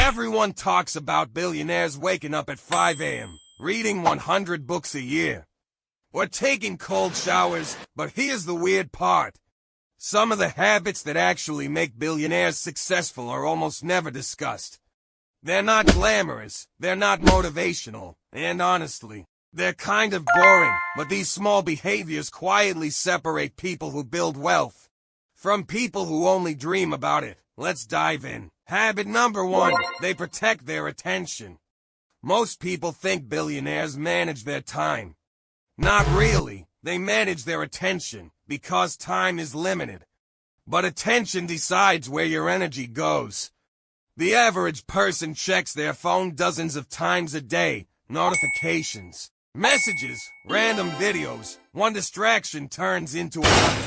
Everyone talks about billionaires waking up at 5 a.m., reading 100 books a year, or taking cold showers, but here's the weird part. Some of the habits that actually make billionaires successful are almost never discussed. They're not glamorous, they're not motivational, and honestly, they're kind of boring, but these small behaviors quietly separate people who build wealth from people who only dream about it. Let's dive in. Habit number 1, they protect their attention. Most people think billionaires manage their time. Not really. They manage their attention, because time is limited. But attention decides where your energy goes. The average person checks their phone dozens of times a day. Notifications, messages, random videos. One distraction turns into another.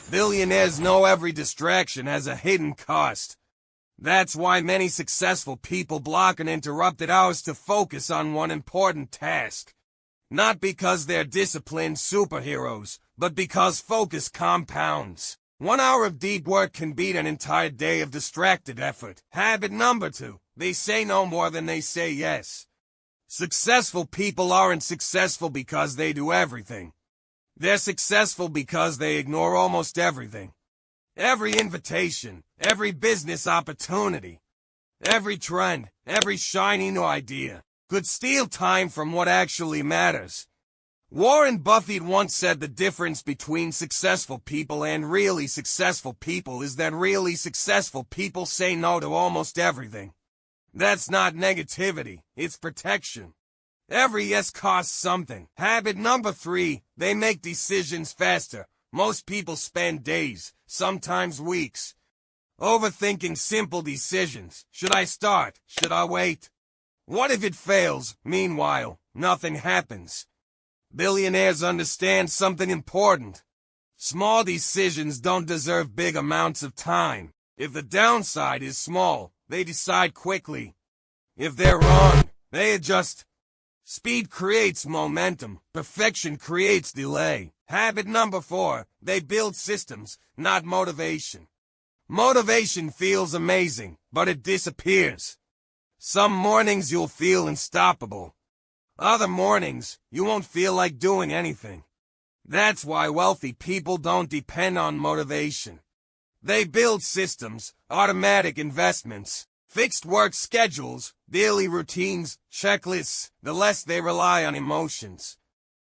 Billionaires know every distraction has a hidden cost. That's why many successful people block uninterrupted hours to focus on one important task. Not because they're disciplined superheroes, but because focus compounds. 1 hour of deep work can beat an entire day of distracted effort. Habit number 2, they say no more than they say yes. Successful people aren't successful because they do everything. They're successful because they ignore almost everything. Every invitation, every business opportunity, every trend, every shiny new idea could steal time from what actually matters. Warren Buffett once said the difference between successful people and really successful people is that really successful people say no to almost everything. That's not negativity, it's protection. Every yes costs something. Habit number 3, they make decisions faster. Most people spend days, sometimes weeks, overthinking simple decisions. Should I start? Should I wait? What if it fails? Meanwhile, nothing happens. Billionaires understand something important. Small decisions don't deserve big amounts of time. If the downside is small, they decide quickly. If they're wrong, they adjust. Speed creates momentum. Perfection creates delay. Habit number 4, they build systems, not motivation. Motivation feels amazing, but it disappears. Some mornings you'll feel unstoppable. Other mornings, you won't feel like doing anything. That's why wealthy people don't depend on motivation. They build systems, automatic investments, fixed work schedules, daily routines, checklists. The less they rely on emotions,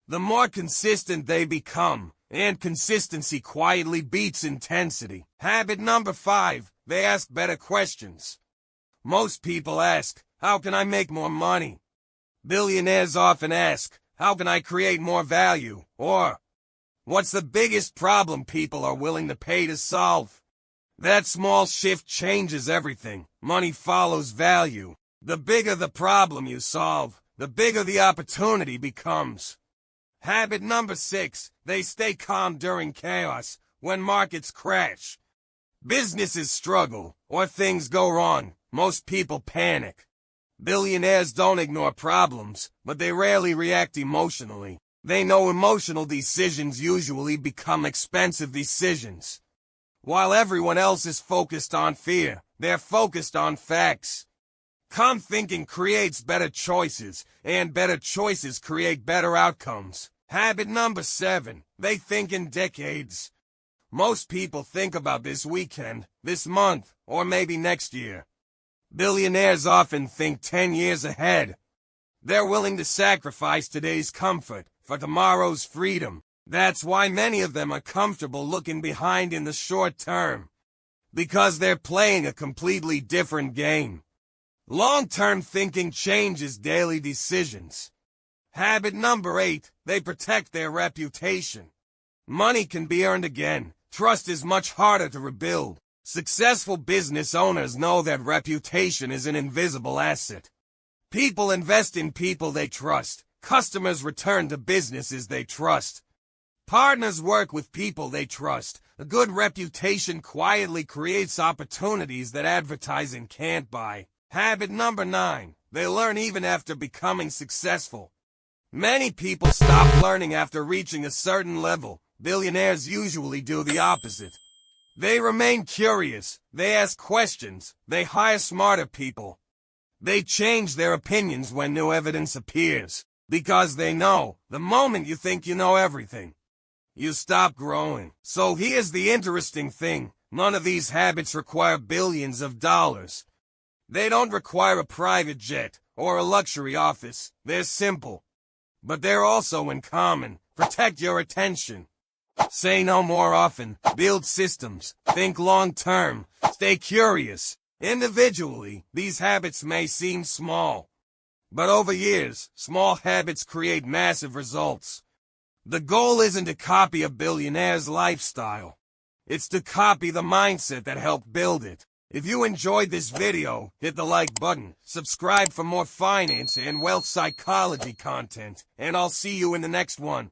the more consistent they become, and consistency quietly beats intensity. Habit number 5, they ask better questions. Most people ask, how can I make more money? Billionaires often ask, how can I create more value? Or, what's the biggest problem people are willing to pay to solve? That small shift changes everything. Money follows value. The bigger the problem you solve, the bigger the opportunity becomes. Habit number 6, they stay calm during chaos. When markets crash, businesses struggle, or things go wrong, most people panic. Billionaires don't ignore problems, but they rarely react emotionally. They know emotional decisions usually become expensive decisions. While everyone else is focused on fear, they're focused on facts. Calm thinking creates better choices, and better choices create better outcomes. Habit number 7, they think in decades. Most people think about this weekend, this month, or maybe next year. Billionaires often think 10 years ahead. They're willing to sacrifice today's comfort for tomorrow's freedom. That's why many of them are comfortable looking behind in the short term, because they're playing a completely different game. Long-term thinking changes daily decisions. Habit number 8, they protect their reputation. Money can be earned again. Trust is much harder to rebuild. Successful business owners know that reputation is an invisible asset. People invest in people they trust. Customers return to businesses they trust. Partners work with people they trust. A good reputation quietly creates opportunities that advertising can't buy. Habit number 9, they learn even after becoming successful. Many people stop learning after reaching a certain level. Billionaires usually do the opposite. They remain curious, they ask questions, they hire smarter people, They change their opinions when new evidence appears, because they know the moment you think you know everything, you stop growing. So here's the interesting thing. None of these habits require billions of dollars. They don't require a private jet or a luxury office. They're simple. But they're also in common. Protect your attention. Say no more often. Build systems. Think long-term. Stay curious. Individually, these habits may seem small. But over years, small habits create massive results. The goal isn't to copy a billionaire's lifestyle. It's to copy the mindset that helped build it. If you enjoyed this video, hit the like button, subscribe for more finance and wealth psychology content, and I'll see you in the next one.